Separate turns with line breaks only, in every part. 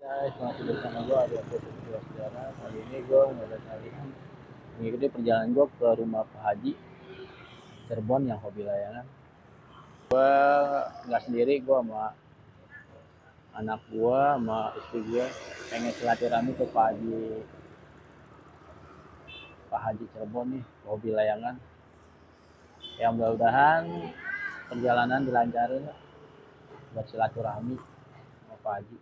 Guys, masih bersama gue ada Setia Sejarah. Kali ini gue mengikuti perjalanan gue ke rumah Pak Haji Cirebon yang hobi layangan. Gue nggak sendiri, gue sama anak gue, sama istri gue pengen silaturahmi ke Pak Haji Cirebon nih, hobi layangan. Yang mudah-mudahan perjalanan dilancarin buat silaturahmi sama Pak Haji.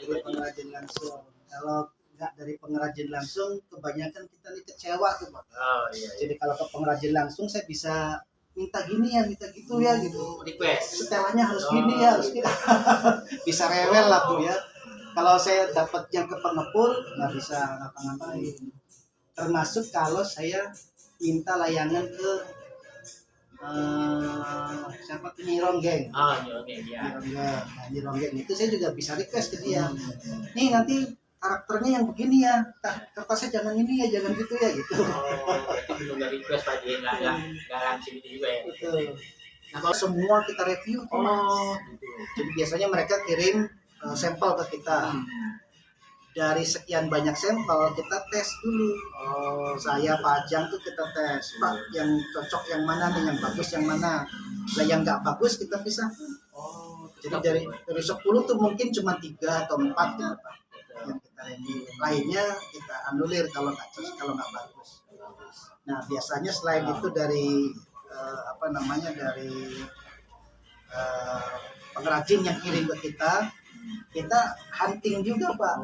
Dari pengrajin langsung. Kalau nggak dari pengrajin langsung, kebanyakan kita nih kecewa tuh, Pak.
Iya.
Jadi kalau ke pengrajin langsung, saya bisa minta gini ya, minta gitu ya, gitu.
Request.
Setelannya harus gini ya, harus gitu. Bisa rewel lah tuh ya. Kalau saya dapat yang ke pengepul, nggak bisa ngapa-ngapain. Termasuk kalau saya minta layangan ke siapa tuh Nyi Ronggeng.
Ya.
Nyi Ronggeng itu saya juga bisa request ke dia. Nih nanti karakternya yang begini ya, kertasnya jangan ini ya, jangan gitu ya gitu.
Berarti belum dari request Pak, dia nggak langsung itu juga ya.
Betul. Nah kalau semua kita review,
Gitu.
jadi biasanya mereka kirim sampel ke kita. Dari sekian banyak sampel kita tes dulu. Saya Pak Ajang tuh kita tes, Pak yang cocok yang mana nih, yang bagus yang mana. Nah yang nggak bagus kita pisah. Jadi dari 10 tuh mungkin cuma 3 atau 4 gitu, Pak, yang kita review. Lainnya kita anulir kalau nggak bagus. Nah biasanya selain itu dari dari pengrajin yang kirim ke kita hunting juga, Pak.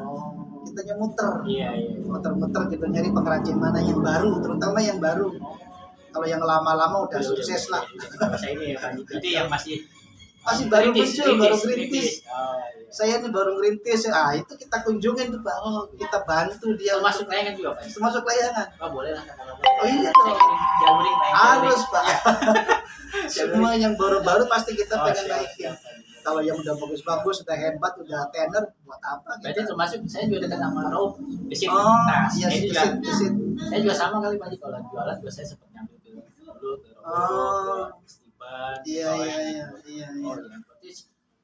kitanya muter.
Iya.
Muter-muter gitu nyari pengrajin mana yang baru, terutama yang baru. Kalau yang lama-lama udah sukses lah.
Bahasa ini ya Pak. Jadi yang masih
Baru
rintis,
muncul, baru
rintis.
ngerintis.
Oh, iya.
Saya nih baru ngerintis. Itu kita kunjungin tuh Pak. Kita bantu dia
Masuk layangan juga Pak.
masuk layangan.
Oh boleh lah kalau
Oh iya
saya
dong.
kirim jaring
Harus Pak. Semua yang baru-baru pasti kita
Oh,
pengen
siap,
naikin.
siap.
Kalau yang udah bagus-bagus, udah hebat, udah tenar, buat apa
Berarti
gitu.
termasuk saya juga dekat sama Raup di sini.
Oh,
Nah,
iya
saya juga,
desit.
saya juga sama kali Pak Haji, kalau jualan juga saya sempat nyambil dulu ke
Oh.
Raup, Steven.
Iya.
Oh, iya. Berarti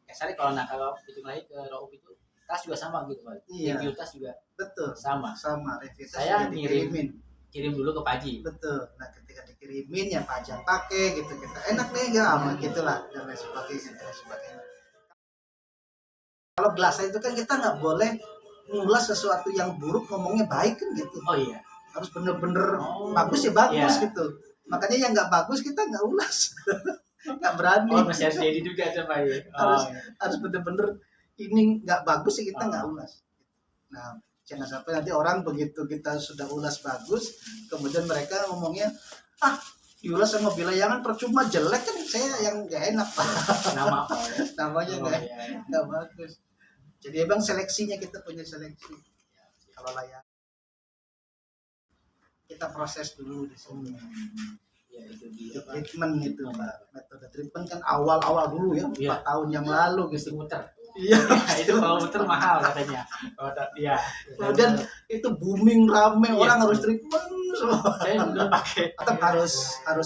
kasarnya kalau hitung lagi ke Raup itu tas juga sama gitu Pak.
Iya.
Review tas juga
Betul.
sama.
Sama review
Saya
sudah
ngirim.
dikirimin.
Kirim dulu ke Pak Haji.
Betul. Nah, ketika dikirimin ya Pak Ajang pakai gitu kita. Enak nih enggak aman gitulah dan lain sebagainya. Kalau gelas itu kan kita nggak boleh ngulas sesuatu yang buruk ngomongnya baik kan gitu.
Oh iya.
Harus bener-bener
Oh,
bagus ya bagus
iya.
gitu. Makanya yang nggak bagus kita nggak ulas. Nggak berani.
Oh masih harus jadi juga tuh Pak Haji.
harus
iya.
harus bener-bener ini nggak bagus ya kita nggak
Oh.
ulas. Nah, jangan sampai nanti orang begitu kita sudah ulas bagus, kemudian mereka ngomongnya diulas sama bilayangan percuma jelek kan saya yang nggak enak Pak.
Nama apa ya?
Namanya
Oh,
nggak
iya.
nggak bagus. Jadi emang seleksinya kita punya seleksi. Kalau layak kita proses dulu di sini.
Ya itu
Itu
dia Pak.
treatment itu Pak. Metode treatment kan awal-awal dulu ya, 4
Iya.
tahun yang lalu
Mesti
gitu.
muter.
Iya.
Itu kalau muter mahal katanya. Iya.
Kemudian itu booming rame,
Iya.
orang harus treatment semua.
Saya dulu pakai.
Tetap harus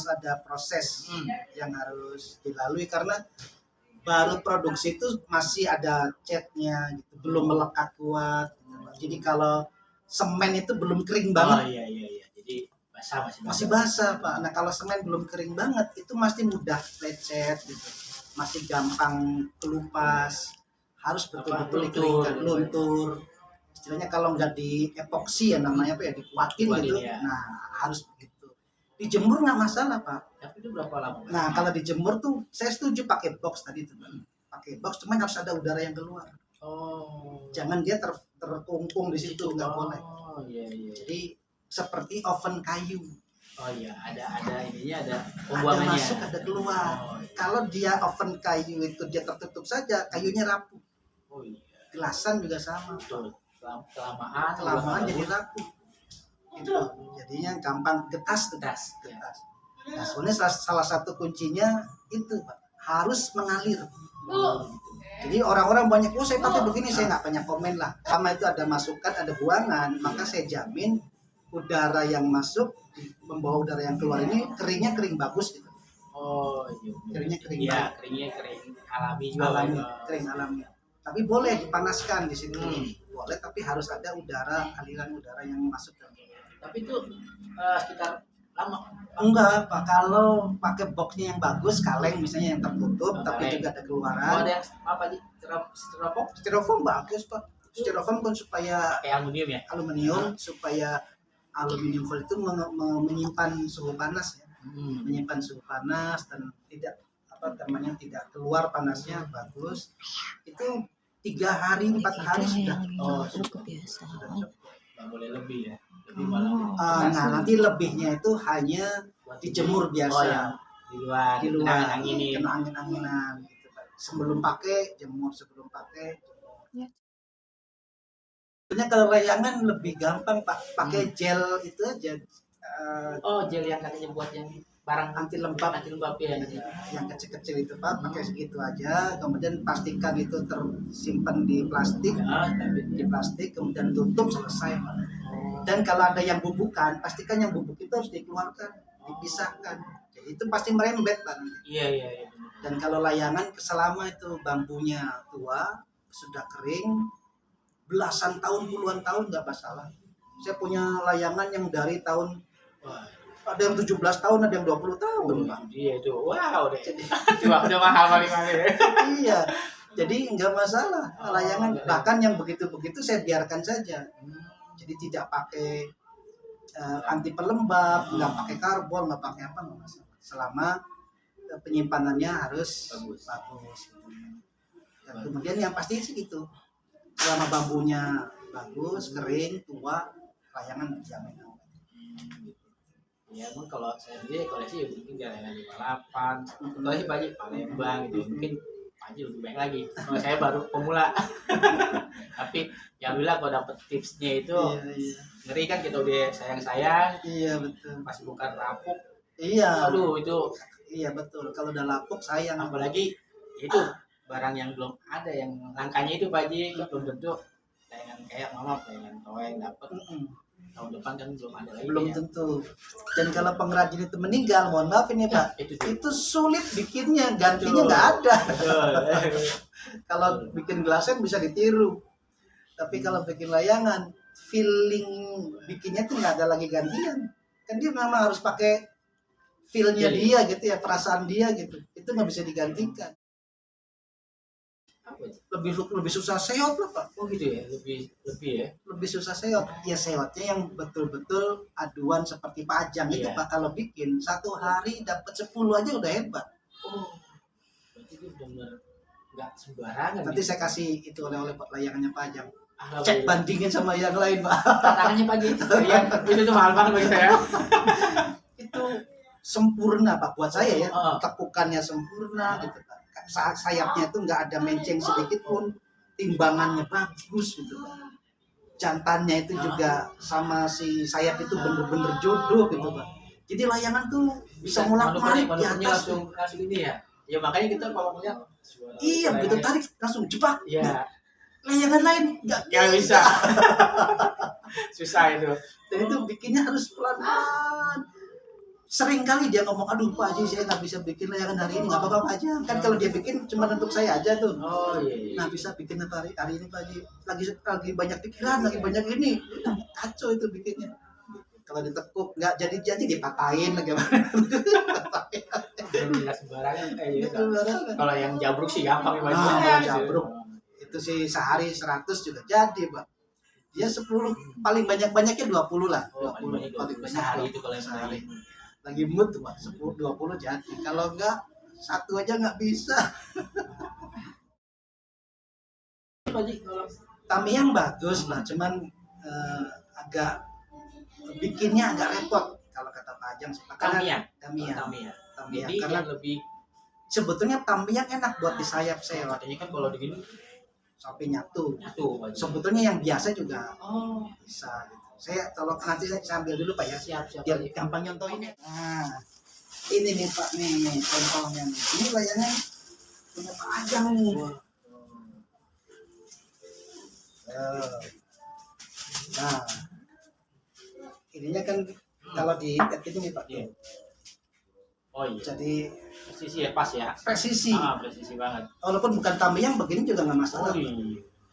ada proses yang harus dilalui karena baru produksi itu masih ada catnya gitu, belum melekat kuat gitu, Pak. Jadi kalau semen itu belum kering
Oh
banget,
iya. Jadi basah
masih basah Pak. Nah kalau semen belum kering banget itu masih mudah lecet gitu, masih gampang kelupas, harus betul-betul dikeringkan, luntur. Istilahnya kalau nggak di epoksi ya namanya apa ya, dikuatin
Dikuatin,
gitu.
ya.
Nah harus begitu. Dijemur nggak masalah Pak.
Tapi itu berapa lama?
Nah kalau dijemur tuh saya setuju pakai box tadi tuh Pak. Pakai box cuman harus ada udara yang keluar.
Oh.
Jangan dia terkungkung di situ, nggak boleh.
Oh iya.
Jadi seperti oven kayu.
Oh iya, ada ininya, ada
Ada
pembuangannya.
masuk, ada keluar.
Oh, iya.
Kalau dia oven kayu itu dia tertutup saja, kayunya rapuh.
Oh iya.
Gelasan juga sama.
Betul. Kelamaan
Jadi rapuh. Gitu. Jadinya gampang getas tuh.
tas. Ya.
Getas. Nah sebenarnya salah satu kuncinya itu Pak, harus mengalir. Jadi orang-orang banyak, saya pakai begini, saya nggak banyak komen lah. Sama itu ada masukan, ada buangan, maka saya jamin udara yang masuk membawa udara yang keluar ini keringnya kering bagus gitu.
Oh iya.
Keringnya kering
Iya,
banget.
keringnya kering alami juga.
Alami,
Pak.
kering alami. Tapi boleh dipanaskan di situ.
Hmm.
Boleh, tapi harus ada aliran udara yang masuk ke.
Tapi itu sekitar lama.
Enggak, Pak. Kalau pakai boxnya yang bagus, kaleng misalnya yang tertutup,
Oh,
tapi
kaleng.
juga ada
Oh,
keluaran.
ada yang apa sih? Styrofoam
Styrofoam bagus, Pak. Styrofoam kan supaya
kayak aluminium ya?
aluminium, supaya aluminium foil itu menyimpan suhu panas ya. Menyimpan suhu panas dan tidak tidak keluar panasnya, bagus. Itu 3 hari 4 hari sudah.
Oh,
sudah
kebiasaan.
cukup.
Nggak boleh lebih ya. Lebih malah.
Nah nanti lebihnya itu hanya dijemur biasa.
Oh, ya. Di luar.
Kena
Angin.
angin-anginan gitu Pak. Sebelum pakai jemur, sebelum pakai.
Ya.
Sebenarnya kalau layangan lebih gampang Pak, pakai gel itu aja.
Oh, gel yang katanya buat yang barang
Anti lembab
ya.
yang kecil-kecil itu Pak, pakai segitu aja. Kemudian pastikan itu tersimpan di plastik, kemudian tutup, selesai Pak. Dan kalau ada yang bubukan, pastikan yang bubuk itu harus dikeluarkan, dipisahkan. Jadi itu pasti merembet Pak.
Iya.
Dan kalau layangan selama itu bambunya tua, sudah kering, belasan tahun, puluhan tahun nggak masalah. Saya punya layangan yang dari tahun,
Wah.
ada yang 17 tahun, ada yang 20 tahun Pak.
Iya itu. Wow, udah mahal paling ya.
Iya, jadi nggak masalah layangan.
iya.
Bahkan yang begitu-begitu saya biarkan saja. Jadi tidak pakai anti pelembab, nggak pakai karbon, nggak pakai apa, nggak masalah. Selama penyimpanannya harus bagus. Dan kemudian yang pasti sih gitu, selama bambunya bagus, kering, tua, layangan berjamin.
Ya emang kalau saya sendiri koleksi ya mungkin jalan 58, koleksi Pak Haji Palembang gitu, mungkin Pak Haji lebih baik lagi. Kalau saya baru pemula. Tapi ya alhamdulillah kalau dapet tipsnya itu
Iya.
ngeri kan, kita udah sayang-sayang
Iya betul.
pas bukan rapuk,
Iya.
aduh itu
Iya betul. Kalau udah lapuk sayang.
apalagi itu barang yang belum ada, yang langkanya itu Pak Haji belum tentu tayangan kayak mama tayangan toeng dapat tahun depan kan belum ada lagi
Belum
ya.
tentu. Dan kalau pengrajin itu meninggal, mohon maaf ini Pak,
Itu tuh.
itu sulit bikinnya, gantinya
Betul.
nggak ada.
Betul.
Kalau bikin gelasen bisa ditiru, tapi kalau bikin layangan, feeling bikinnya tuh nggak ada lagi gantian. Kan dia memang harus pakai feel-nya
Jadi.
dia gitu ya, perasaan dia gitu. Itu nggak bisa digantikan.
Apa itu?
Lebih susah seot lah Pak.
Oh gitu ya, lebih ya.
Lebih susah seot. Ya seotnya yang betul-betul aduan seperti pajang itu
Iya.
Pak. Kalau bikin 1 hari dapat 10 aja udah hebat.
Oh, berarti itu benar nggak sembarangan.
Nanti saya kasih itu oleh-oleh layangannya pajang.
Ah,
Cek bandingin sama yang lain Pak.
tantangannya Pak Haji. Ya, itu tuh mahal banget bagi saya.
Itu sempurna Pak buat saya ya.
Oh.
Tekukannya sempurna gitu Pak. Sayapnya itu nggak ada menceng sedikit pun. Timbangannya bagus gitu Pak. Jantannya itu juga sama si sayap itu bener-bener jodoh gitu Pak. Jadi layangan tuh bisa mulak-malik di
manuvernya
atas tuh.
langsung ini ya. Ya makanya kita kalau melihat
Iya begitu tarik langsung jebak.
Ya,
Layangan lain nggak
bisa. Susah itu.
Dan itu bikinnya harus pelan-pelan. Sering kali dia ngomong, aduh Pak Haji saya nggak bisa bikin layangan hari ini. Nggak apa-apa Pak Haji. Kan kalau dia bikin cuma untuk saya aja tuh.
Oh iya.
Nah bisa bikin apa hari ini Pak Haji. Lagi banyak pikiran, lagi banyak ini. Kacau itu bikinnya. Kalau ditekuk nggak jadi dipatahin lagi.
Nggak sembarangan kayak gitu.
Sembarangan.
Kalau yang jabruk sih gampang ya Pak Haji.
Nah,
Ya,
kalau jabruk. Itu sih sehari 100 juga jadi Pak. Dia 10 paling banyak-banyaknya 20 lah.
Oh, paling banyak 20 sehari itu kalau yang
sehari.
sehari.
Lagi mood tuh Pak, 10-20 jadi. Kalau enggak, satu aja nggak bisa.
Pak Haji kalau
Tamiang bagus lah, cuman agak bikinnya agak repot kalau kata Pak Ajang.
Tamiang.
Tamiang.
Tamiang.
Tamiang.
Jadi
Karena
yang lebih
sebetulnya Tamiang enak buat di sayap seot
katanya kan kalau digini
sampai nyatu.
nyatu Pak Haji.
Sebetulnya yang biasa juga
Oh,
bisa. Gitu. Saya kalau nanti saya ambil dulu Pak ya,
siap
biar
Pak Haji.
gampang nyontoinnya. Nah, ini nih Pak nih contohnya nih. Ini layangan punya Pak Ajang nih. Nah, ininya kan kalau di ini nih Pak.
Iya. Oh iya.
Jadi
Presisi ya, pas ya.
presisi.
Presisi banget.
Walaupun bukan Tamiang begini juga nggak masalah.
Oh iya.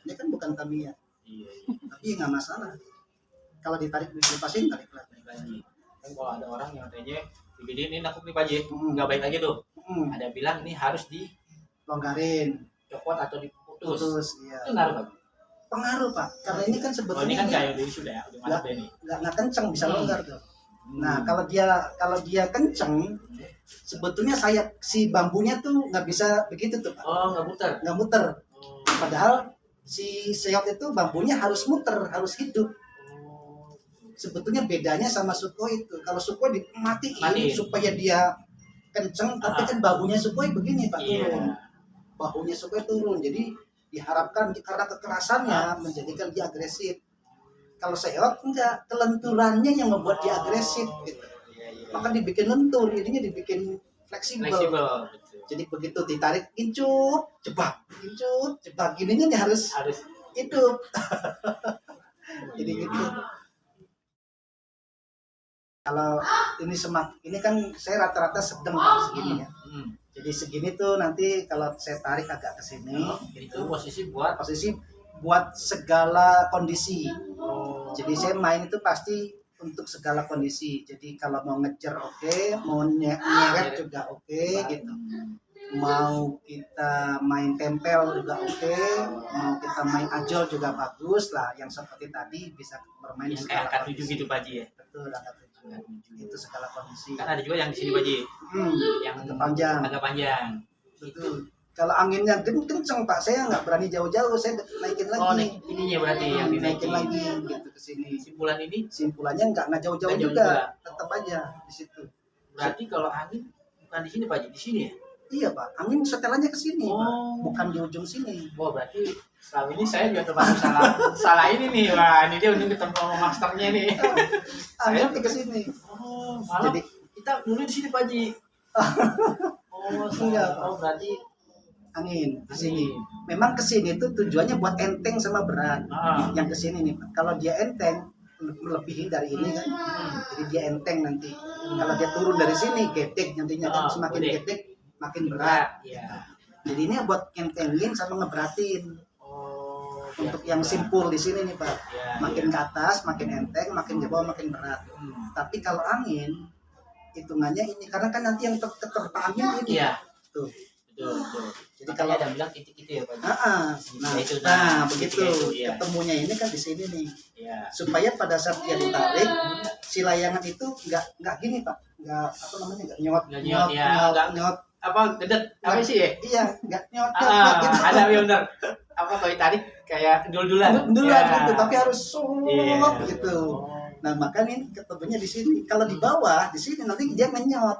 Ini kan bukan Tamiang,
Iya.
tapi nggak masalah. Kalau ditarik dilepasin tarik lagi.
Lagi. Kan kalau ada orang yang katanya digedein ini aku nih Pak Haji,
Hmm.
nggak baik lagi tuh.
Hmm,
Ada bilang ini harus dicopot
longgarin,
atau diputus.
putus, iya.
Itu ngaruh Pak.
Pengaruh Pak, karena ini kan
Oh ini
sebetulnya
kan
dia
kayak udah sudah ya, udah mantap ya nih.
nggak kenceng bisa
Hmm.
longgar tuh. Nah kalau dia kenceng, sebetulnya sayap si bambunya tuh nggak bisa begitu tuh Pak,
Oh nggak muter.
nggak muter.
Oh.
Padahal si seot itu bambunya harus muter, harus hidup.
Oh.
Sebetulnya bedanya sama Sukhoi itu. Kalau Sukhoi dimatiin
Matiin.
supaya dia kenceng, tapi kan bahunya Sukhoi begini Pak,
Iya.
turun. Bahunya Sukhoi turun. Jadi diharapkan karena kekerasannya menjadikan dia agresif. Kalau seot enggak, kelenturannya yang membuat dia agresif gitu.
Iya, iya.
Maka dibikin lentur, jadinya dibikin fleksibel.
Fleksibel. Betul.
Jadi begitu ditarik incut, jebak, ininya dia harus
Harus.
hidup. Jadi gitu. Kalau ini kan saya rata-rata sedang segini ya.
Hmm.
Jadi segini tuh nanti kalau saya tarik agak ke sini,
Itu posisi buat.
posisi buat segala kondisi.
Oh.
Jadi saya main itu pasti untuk segala kondisi. Jadi kalau mau ngejar oke, mau nyeret juga oke gitu. Mau kita main tempel juga oke, mau kita main ajol juga bagus lah. Yang seperti tadi bisa bermain
Yang
segala
kayak angkat 7
kondisi.
gitu Pak Haji ya.
Betul, angkat 7. Itu segala kondisi.
Kan ada juga yang di sini Pak Haji,
Hmm,
yang
agak panjang.
agak panjang.
Betul. Kalau anginnya kenceng Pak, saya nggak berani jauh-jauh, saya naikin lagi.
Oh, naik ininya berarti yang
Dinaikin
dinaikin.
lagi gitu ke sini.
Simpulan ini
Simpulannya nggak jauh-jauh
Nggak jauh
juga,
juga.
tetap aja di situ.
berarti kalau angin bukan di sini Pak Haji, di sini ya?
Iya Pak, angin setelannya ke sini Pak,
Oh.
bukan di ujung sini.
Wah, berarti selama ini saya juga termasuk salah ini nih. Wah, ini dia udah ketemu sama masternya nih.
Angin ke sini.
Oh, malah
Jadi
kita dulu di sini Pak Haji. Oh,
Enggak,
oh berarti
angin ke sini. Memang ke sini tuh tujuannya buat enteng sama berat. Yang ke sini nih Pak. Kalau dia enteng melebihi dari ini kan, jadi dia enteng nanti. Kalau dia turun dari sini gedek nantinya kan, semakin
gede.
gedek makin berat.
Iya.
Jadi ini buat entengin sama ngeberatin.
Oh,
Untuk yang simpul di sini nih Pak,
Ya,
makin ke atas makin enteng, makin ke bawah makin berat. Tapi kalau angin hitungannya ini, karena kan nanti yang terpa angin ini
Iya.
tuh.
Betul, betul.
Jadi
Makanya
kalau
ada bilang titik itu ya Pak Haji.
nah,
Itu,
begitu
titik itu, iya.
ketemunya ini kan di sini nih,
Iya.
supaya pada saat dia ditarik si layangan itu nggak gini Pak, nggak apa namanya, nggak nyot
Nggak nyot, ya. Nggak-
nyot,
Apa dedet apa sih ya?
iya nggak nyot nyot gitu.
Ada ya benar. Apa kalau ditarik kayak dul-dulan.
Duluan
Ya.
gitu, tapi harus sup
Iya.
gitu.
Oh.
Nah makanya ketemunya di sini. Kalau di bawah, di sini nanti dia ngenyot.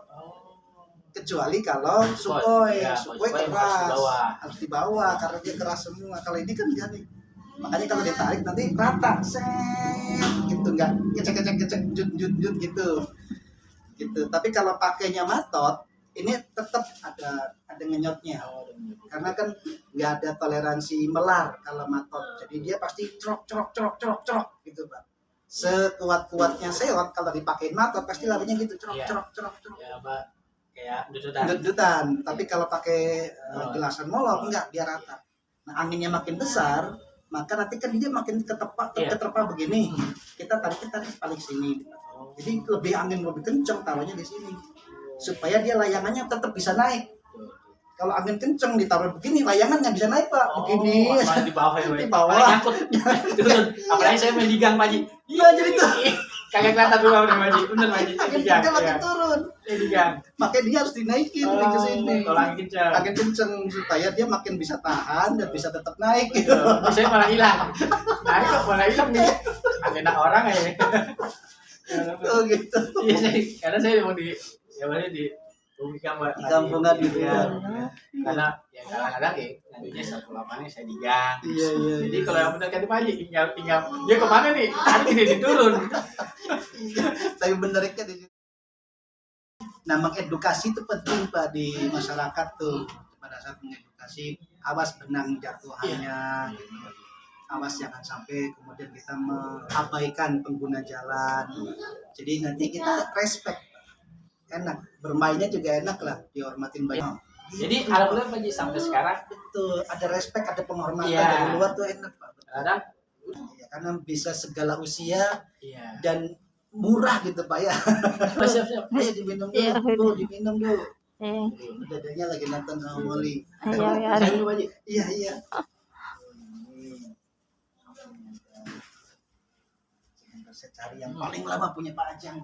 Kecuali kalau Sukhoi,
Ya,
Sukhoi
Sukhoi
keras,
harus di bawah.
karena dia keras semua. Kalau ini kan dia nih. Makanya kalau ditarik nanti rata, set gitu, nggak kecek jut gitu. Gitu. Tapi kalau pakainya matot, ini tetap ada ngenyotnya. Karena kan nggak ada toleransi melar kalau matot. Jadi dia pasti crok gitu Pak. Sekuat-kuatnya sewot kalau dipakein matot pasti larinya gitu
Iya.
crok.
Ya, Pak. Kayak dudutan.
Dut-dutan. Tapi kalau pakai gelasan molor enggak, dia rata. Nah anginnya makin besar, maka nanti kan dia makin
Iya.
keterpa begini. Kita tarik paling sini. Jadi lebih angin lebih kenceng taruhnya di sini. Supaya dia layangannya tetap bisa naik. Kalau angin kenceng ditaruh begini, layangannya bisa naik Pak. Begini.
Malah di bawah ya, Pak.
Di bawah.
Malah nyangkut. Turun. Apalagi saya main di gang, Pak Haji.
Iya jadi tuh.
Kagak kelihatan dulu Pak Haji. Bener Pak Haji.
Angin
Di gang.
kenceng makin
Iya.
turun.
Di gang.
Makanya dia harus dinaikin nih ke sini.
Kalau angin kencang.
Angin kenceng supaya dia makin bisa tahan dan bisa tetap naik gitu.
Saya malah hilang. Nah, ini kok malah hilang nih. Angin orang ya.
Oh gitu.
Iya, karena saya emang di Kampungan,
Di kampungan gitu
ya.
ya.
Karena ya kadang-kadang ya ngajunya satu lapangan saya di gang.
Iya.
Jadi kalau yang benar kata Pak Haji, tinggal dia kemana nih? Tadi ini turun.
Tapi benarnya di situ. Nah, mengedukasi itu penting Pak di masyarakat tuh. Pada saat mengedukasi, awas benang jatuhannya. Gitu. Awas jangan sampai kemudian kita mengabaikan pengguna jalan. Jadi nanti kita respect. Enak, bermainnya juga enak lah, dihormatin banyak.
Jadi alhamdulillah Pak Haji sampai sekarang
Betul, ada respect, ada penghormatan
Iya.
dari luar tuh enak Pak.
kadang
Ya, karena bisa segala usia
iya.
dan murah gitu Pak ya.
Siap.
Ayo diminum
Iya,
dulu, Bu, diminum dulu.
Eh,
Dadanya lagi nonton sama Molly.
iya,
Saya dulu Pak Haji.
Iya. Saya cari yang paling lama punya Pak Ajang.